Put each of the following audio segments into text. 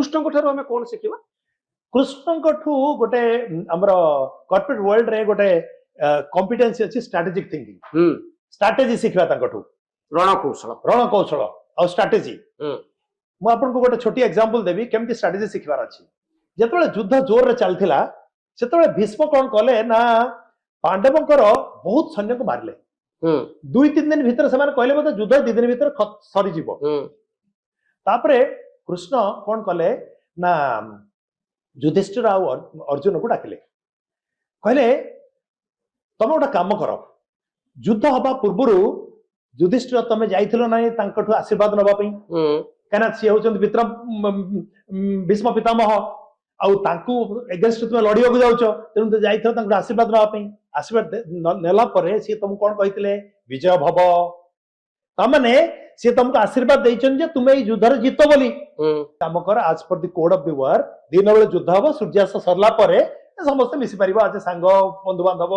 कृष्ण को ठारो हमें कौन शिखिबा कृष्ण ठू गोटे हमर कॉर्पोरेट वर्ल्ड रे गोटे कॉम्पिटेंसी अछि स्ट्रेटेजिक थिंकिंग स्ट्रेटेजी शिखवा तांकठू रण कौशल और स्ट्रेटेजी मु आपन को गोटे छोटी एग्जांपल देबी केमती स्ट्रेटेजी शिखवार अछि जेतबे युद्ध जोर रे चलथिला सेतबे भीष्म कोन कले ना पांडवंकर बहुत सैन्य को मारले 2-3 दिन भीतर से कहले बोले युद्ध 2 दिन भीतर सरी जीवो तापरे कृष्ण कोन कले ना युधिष्ठिर आ अर्जुन को डाकिले कहले तुम गोटे काम कर युद्ध हवा पूर्व युधिष्ठिर तुम जाइथिलो नाही तांकठु आशीर्वाद नबा पई कना सी होचंद मित्र भीष्म पितामह आउ तांकू एगेंस्ट तुम लड़िया को जाउछ तेनु तो जाइथिलो तांकठु आशीर्वाद नबा पई आशीर्वाद नेला परे सी तुम कोन कहितले विजय भव तमने सी तुमको आशीर्वाद देइछन जे तुम ए युद्ध रे जीतो बोली काम कर आज पर the code of the war दिन बेले युद्ध हबो सूर्यास्त सरला परे समस्त मिसी परिबो आज सांग बंधु बांधव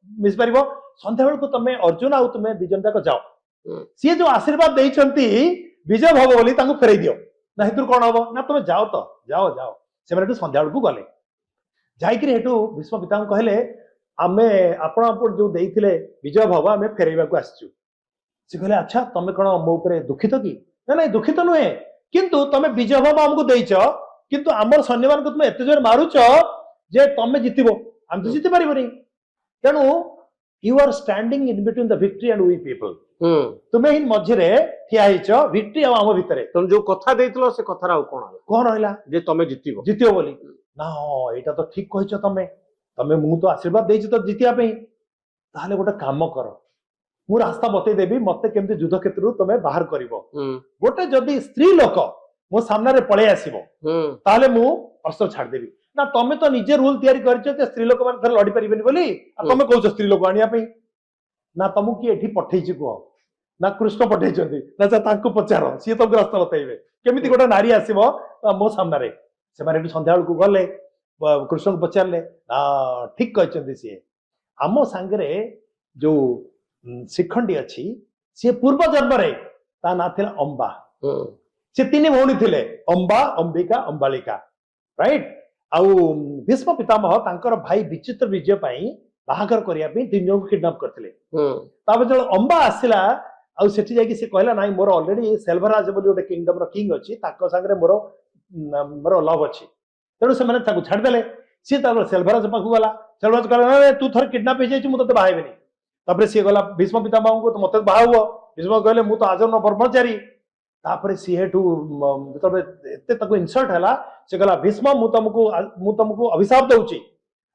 मिसी परिबो संध्या बेल को तुम अर्जुन आउ तुम दिजन जाक जाओ सी जो आशीर्वाद देइछंती विजय भव बोली तांको फेरै दियो ना हेतु कोन हबो ना तुम जाओ तो जाओ जाओ से माने संध्या बेल को गले जाई कि हेतु भीष्म पिता कहले आमे आपण जो देइथिले विजय भव आमे फेरैबा को आछू से कहले अच्छा तुम कोन मो ऊपर दुखित कि ना नहीं दुखित नुहे किंतु तुम विजय भव हमको देइछ किंतु हमर सैन्यमान को तुम एते जोर मारुछ जे तुम जितिबो हम तो जिति परिबो नहीं तेनु you are standing in between the victory and we people तुमे इन मझरे ठिया हिच विक्ट्री आ हम भितरे तुम जो कथा देइतलो से कथा राउ कोन रहला जे तुम जितिबो बोली ना एटा तो ठीक कहिछ तमे मु तो आशीर्वाद देइछ तो जितिया पे ताले गोटे काम कर मु रास्ता बतई देबी मते केमते युद्ध क्षेत्र तुमे बाहर करिवो गोटे जदी स्त्री लोक मो सामने रे पळे आसीबो ताले मु अस्त्र छाड़ देबी ना तमे तो निजे रूल तयारी करछ जे स्त्री लोक मान लड़ी परिबेनी बोली आ तमे कहउछ स्त्री लोक आनिया पे ना तुमु की एठी पठेइछ को ना कृष्ण पठेइछंती ना से तांको पचारो सी तो रास्ता बतइबे केमिति गोटे नारी आसीबो मो सामने रे से मारे एठी संध्या को गले कृष्ण को पचारले ठीक कहते सी आम सांगरे जो शिखंडी अच्छी सी पूर्व जन्म रे ता ना थिला अंबा से 3 भौणी थिले अंबा अंबिका अंबालिका राइट आउ भीष्म पितामह तांकर भाई विचित्र विजय पई बाहागर करिया पे 3 जन को किडनैप करथिले ताबे जो अंबा आसिला आउ सेठी जाई कि से कहला नाही मोर ऑलरेडी सेल्वराज बोली ओटे किंगडम रो किंग अछि ताको सांगरे मोर लव अछि तेणु से मैंने छाड़देले सी सेल्वराज पाखु गला सेल्वराज कहला तू थर किडनैप हो जाइछ मु तते बाहाइबेनी तापरे सी गला भीष्म पितामह को तो मते बाहाव भीष्म कहले मु तो आजन्म ब्रह्मचारी तापरे सी हेठू जतबे एते तको इंसल्ट हला से गला भीष्म मु तुमको अभिशाप दउची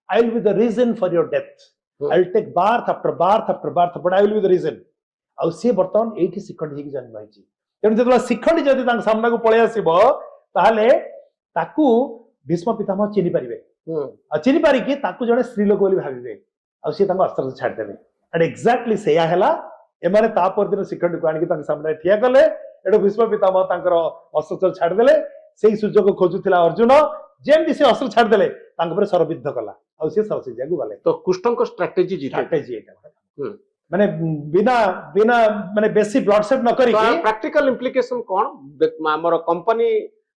I will be the reason for your death I will take birth after birth but I will be the reason आ सी बर्तमान एठी शिखंडी हेकी जन्म होइची तेणु जतबे शिखंडी जदी तांग सामना को पळे आसीबो ताहाले ताकू भीष्म पितामह चिनी पारिबे चिनी पारिकी ताकू जने स्त्री लोक बोली भाबिबे आ सी तांको अस्त्र छाड़ देबे एंड एक्जेक्टली सेया हला एमाने तापर दिन शिखंडी को आनिकी तांग सामने ठिया कले एडो भीष्म पितामह तांकर अस्त्र छाड़ देले सेही सुजोग खोजुथिला अर्जुन जेमति से अस्त्र छाड़ देले तांक पर सरबिद्ध कला आ सी सरसिजा को गले तो कृष्ण को स्ट्रेटजी एटा माने बिना बिना माने बेसी ब्लड सेट न करी प्रैक्टिकल इंप्लिकेशन कोन हमर कंपनी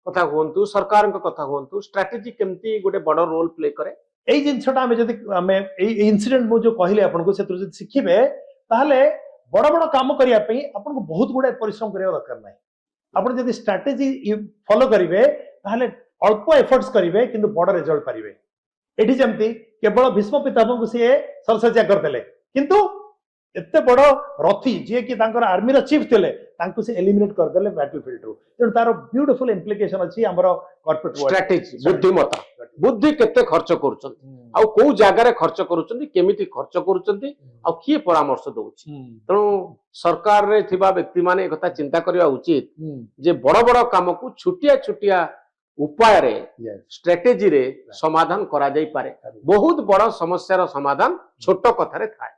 कथा होंतु सरकार को कथा होंतु स्ट्रेटजी केमती गोटे बड़ रोल प्ले करे एई जिनछटा हमें जदी हमें एई इंसिडेंट मु जो कहले आपन को सेतु जदी सिखिबे ताहले बड़ बड़ काम करिया पई आपन को बहुत गुडे परिश्रम करिया दरकार नै आपन जदी स्ट्रेटजी फॉलो करिवे ताहले अल्प एफर्ट्स करिवे किंतु बड़ रिजल्ट पारिवे एठी जेमती केवल भीष्म पितामह को से सरसजा कर देले किंतु एते बड़ रथी जे कि तांकर आर्मी रो चीफ थिले तांको से एलिमिनेट कर देले बैटलफील्ड रो तेणु तारो ब्यूटीफुल इंप्लिकेशन अछि हमरो कॉर्पोरेट स्ट्रेटजी बुद्धिमत्ता बुद्धि केते खर्च करूछन आ को जागा रे खर्च करूछन केमिति खर्च करूछन आ की परामर्श दउछि तेणु सरकार रे थिबा व्यक्ति माने एकता चिंता करिया उचित जे बड़ बड़ काम को छुटिया छुटिया उपाय रे स्ट्रेटजी रे समाधान करा जाई पारे बहुत बड़ समस्या रो समाधान छोट कथा रे थाए।